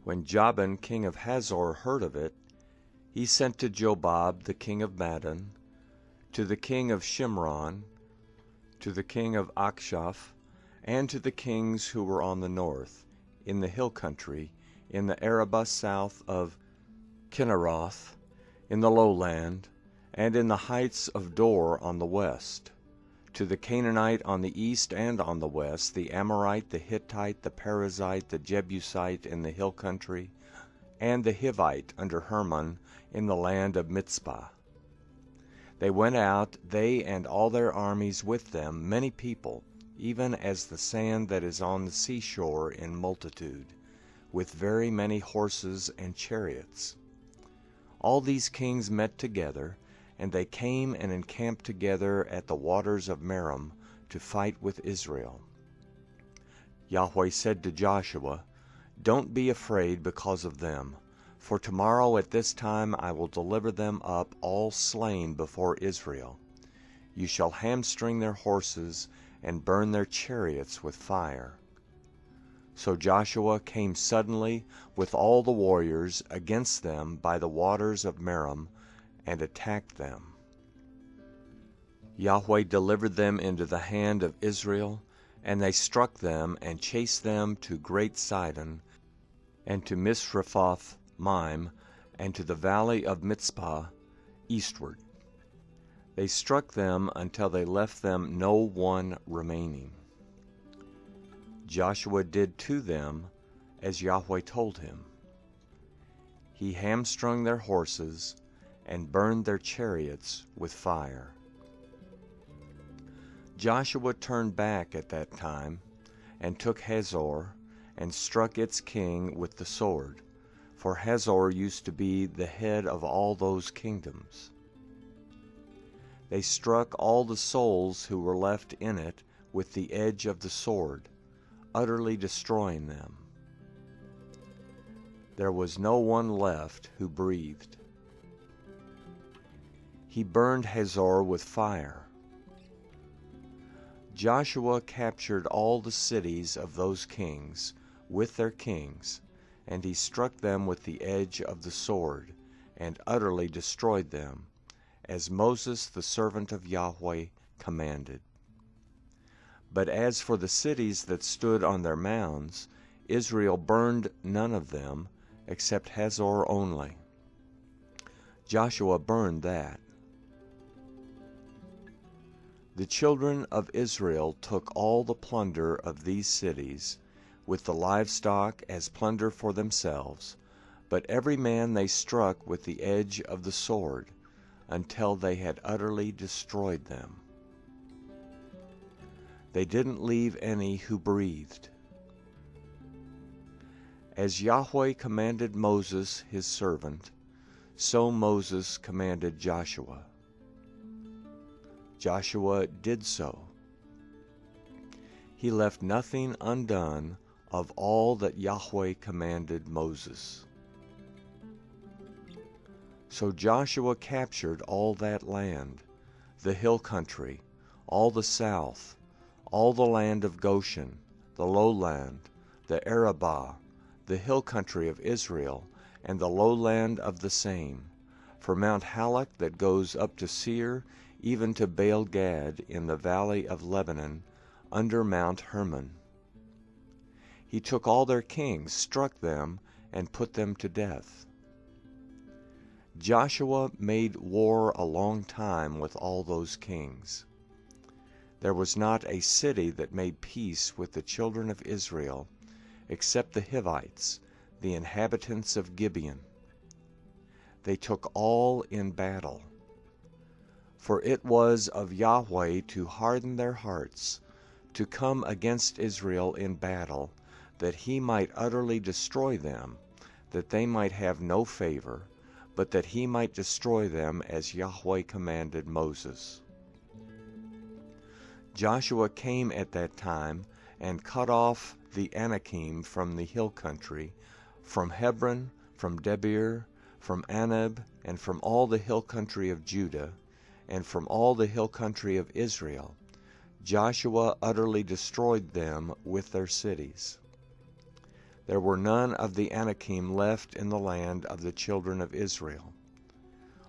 When Jabin king of Hazor heard of it, he sent to Jobab the king of Madon, to the king of Shimron, to the king of Achshaph, and to the kings who were on the north, in the hill country, in the Arabah south of Kinneroth, in the lowland, and in the heights of Dor on the west, to the Canaanite on the east and on the west, the Amorite, the Hittite, the Perizzite, the Jebusite in the hill country, and the Hivite under Hermon in the land of Mizpah. They went out, they and all their armies with them, many people, even as the sand that is on the seashore in multitude, with very many horses and chariots. All these kings met together, and they came and encamped together at the waters of Merom to fight with Israel. Yahweh said to Joshua, "Don't be afraid because of them, for tomorrow at this time I will deliver them up all slain before Israel. You shall hamstring their horses and burn their chariots with fire." So Joshua came suddenly with all the warriors against them by the waters of Merom, and attacked them. Yahweh delivered them into the hand of Israel, and they struck them and chased them to Great Sidon, and to Misrephoth Maim, and to the valley of Mizpah eastward. They struck them until they left them no one remaining. Joshua did to them as Yahweh told him. He hamstrung their horses and burned their chariots with fire. Joshua turned back at that time, and took Hazor, and struck its king with the sword, for Hazor used to be the head of all those kingdoms. They struck all the souls who were left in it with the edge of the sword, utterly destroying them. There was no one left who breathed. He burned Hazor with fire. Joshua captured all the cities of those kings with their kings, and he struck them with the edge of the sword, and utterly destroyed them, as Moses the servant of Yahweh commanded. But as for the cities that stood on their mounds, Israel burned none of them, except Hazor only. Joshua burned that. The children of Israel took all the plunder of these cities, with the livestock as plunder for themselves, but every man they struck with the edge of the sword, until they had utterly destroyed them. They didn't leave any who breathed. As Yahweh commanded Moses his servant, so Moses commanded Joshua. Joshua did so. He left nothing undone of all that Yahweh commanded Moses. So Joshua captured all that land, the hill country, all the south, all the land of Goshen, the lowland, the Arabah, the hill country of Israel, and the lowland of the same, from Mount Halak that goes up to Seir, even to Baal Gad in the valley of Lebanon, under Mount Hermon. He took all their kings, struck them, and put them to death. Joshua made war a long time with all those kings. There was not a city that made peace with the children of Israel, except the Hivites, the inhabitants of Gibeon. They took all in battle. For it was of Yahweh to harden their hearts, to come against Israel in battle, that he might utterly destroy them, that they might have no favor, but that he might destroy them as Yahweh commanded Moses. Joshua came at that time and cut off the Anakim from the hill country, from Hebron, from Debir, from Anab, and from all the hill country of Judah, and from all the hill country of Israel. Joshua utterly destroyed them with their cities. there were none of the Anakim left in the land of the children of Israel.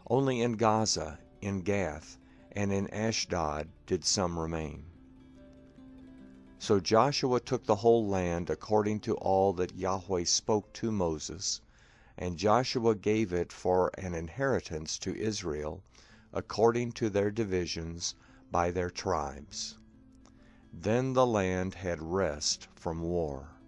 Only in Gaza, in Gath, and in Ashdod did some remain. So Joshua took the whole land according to all that Yahweh spoke to Moses, and Joshua gave it for an inheritance to Israel according to their divisions by their tribes. Then the land had rest from war.